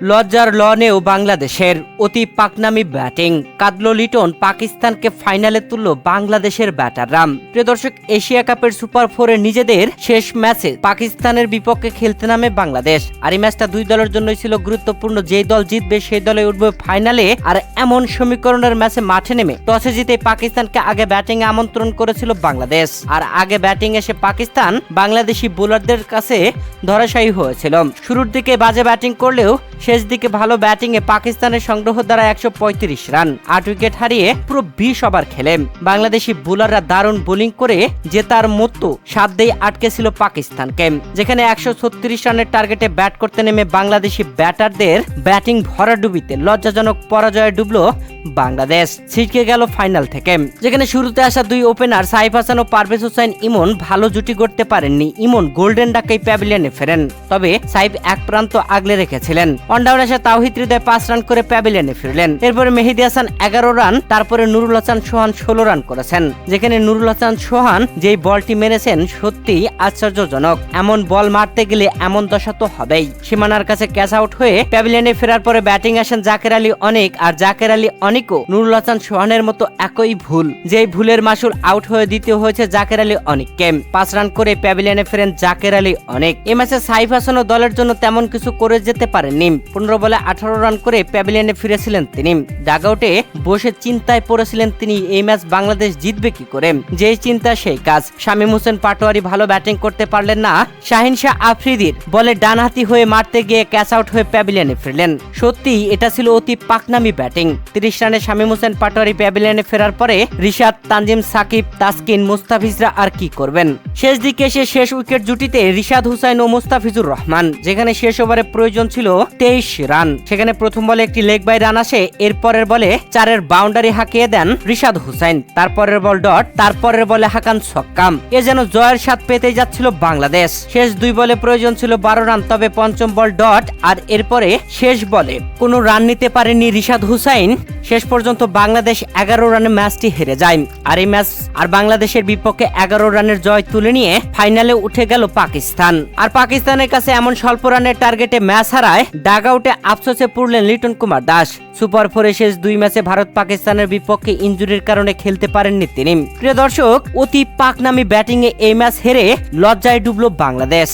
লজ্জার লনেও বাংলাদেশের অতি পাকনামি ব্যাটিং কাঁদলো লিটন, পাকিস্তানকে ফাইনালে তুলল বাংলাদেশের ব্যাটাররা। প্রিয় দর্শক, এশিয়া কাপের সুপার ফোরে নিজেদের শেষ ম্যাচে পাকিস্তানের বিপক্ষে খেলতে নামে বাংলাদেশ। আর এই ম্যাচটা দুই দলের জন্যই ছিল গুরুত্বপূর্ণ। যেই দল জিতবে সেই দলে উঠবে ফাইনালে। আর এমন সমীকরণের ম্যাচে মাঠে নেমে টসে জিতে পাকিস্তানকে আগে ব্যাটিং এ আমন্ত্রণ করেছিল বাংলাদেশ। আর আগে ব্যাটিং এসে পাকিস্তান বাংলাদেশি বোলারদের কাছে ধরাশায়ী হয়েছিল। শুরুর দিকে বাজে ব্যাটিং করলেও শেষ দিকে ভালো ব্যাটিং এ পাকিস্তানের সংগ্রহ দ্বারা ১৩৫ রান, ৮ উইকেট হারিয়ে পুরো ২০ ওভার খেলে বাংলাদেশি বোলাররা দারুণ বোলিং করে জেতার মতো সাধ্যেই আটকেছিল পাকিস্তানকে। যেখানে ১৩৬ রানের টার্গেটে ব্যাট করতে নেমে বাংলাদেশি ব্যাটারদের ব্যাটিং ভরাডুবিতে লজ্জাজনক পরাজয়ে ডুবলো বাংলাদেশ, ছিটকে গেল ফাইনাল থেকে। যেখানে শুরুতে আসা দুই ওপেনার সাইফ হাসান ও পারভেজ হোসেন ইমন ভালো জুটি গড়তে পারেননি। ইমন গোল্ডেন ডাকেই প্যাভিলিয়নে ফেরেন, তবে সাইফ এক প্রান্ত আগলে রেখেছিলেন। অনডাউন আসা তাওহিদ হৃদয় ৫ রান করে প্যাভিলিয়নে ফিরলেন। এরপরে মেহেদী হাসান ১১ রান, তারপরে নুরুল হাসান সোহান ১৬ রান করেছেন। যেখানে নুরুল হাসান সোহান যেই বলটি মেরেছেন সত্যি আশ্চর্যজনক। এমন বল মারতে গেলে এমন দশা তো হবেই। সীমানার কাছে ক্যাচ আউট হয়ে প্যাভিলিয়নে ফেরার পরে ব্যাটিং আসেন জাকের আলী অনেক। আর জাকের আলী অনেকও নুরুল হাসান সোহানের মতো একই ভুল, যেই ভুলের মাসুল আউট হয়ে দিতে হয়েছে জাকের আলী অনেককে। ৫ রান করে প্যাভিলিয়নে ফেরেন জাকের আলী অনেক। এ ম্যাচে সাইফ হাসানও দলের জন্য তেমন কিছু করে যেতে পারেননি। ১৫ বলে ১৮ রান করে প্যাভিলিয়নে ফিরেছিলেন তিনি। ডাগআউটে বসে চিন্তায় পড়েছিলেন তিনি, এই ম্যাচ বাংলাদেশ জিতবে কি করে। যেই চিন্তা সেই কাজ। শামীম হোসেন পাটোয়ারি ভালো ব্যাটিং করতে পারলেন না। শাহিন শাহ আফ্রিদির বলে ডানহাতি হয়ে মারতে গিয়ে ক্যাচ আউট হয়ে প্যাভিলিয়নে ফিরলেন। সত্যি এটা ছিল অতি পাকনামি ব্যাটিং। ৩০ রানে শামীম হোসেন পাটোয়ারি প্যাভিলিয়নে ফেরার পরে রিশাদ, তানজিম সাকিব, তাসকিন, মুস্তাফিজরা আর কি করবেন। শেষ দিকে এসে শেষ উইকেট জুটিতে রিশাদ হুসাইন ও মুস্তাফিজুর রহমান। যেখানে শেষ ওভারে প্রয়োজন ছিল ২৩ রান। সেখানে প্রথম বলে একটি লেগ বাই রান আসে। এরপরের বলে ৪-এর বাউন্ডারি হাঁকিয়ে দেন রিশাদ হুসাইন। তারপরের বল ডট, তারপরের বলে হাকান ছক্কা। এ যেন জয়ের স্বাদ পেতে যাচ্ছিল বাংলাদেশ। শেষ দুই বলে প্রয়োজন ছিল ১২ রান, তবে পঞ্চম বল ডট। আর এরপরে শেষ বলে কোনো রান নিতে পারেনি রিশাদ হুসাইন। শেষ পর্যন্ত বাংলাদেশ ১১ রানে ম্যাচটি হেরে যায়। আর এই ম্যাচ আর বাংলাদেশের বিপক্ষে ১১ রানের জয় তুলে নিয়ে ফাইনালে উঠে গেল পাকিস্তান। আর পাকিস্তানের কাছে এমন স্বল্প রানের টার্গেটে ম্যাচ হারায় ডাগআউটে আফসোসে পড়লেন লিটন কুমার দাস। সুপার ফোরে শেষ দুই ম্যাচে ভারত পাকিস্তানের বিপক্ষে ইনজুরির কারণে খেলতে পারেননি তিনি। প্রিয় দর্শক, অতি পাকনামি ব্যাটিংয়ে এই ম্যাচ হেরে লজ্জায় ডুবল বাংলাদেশ।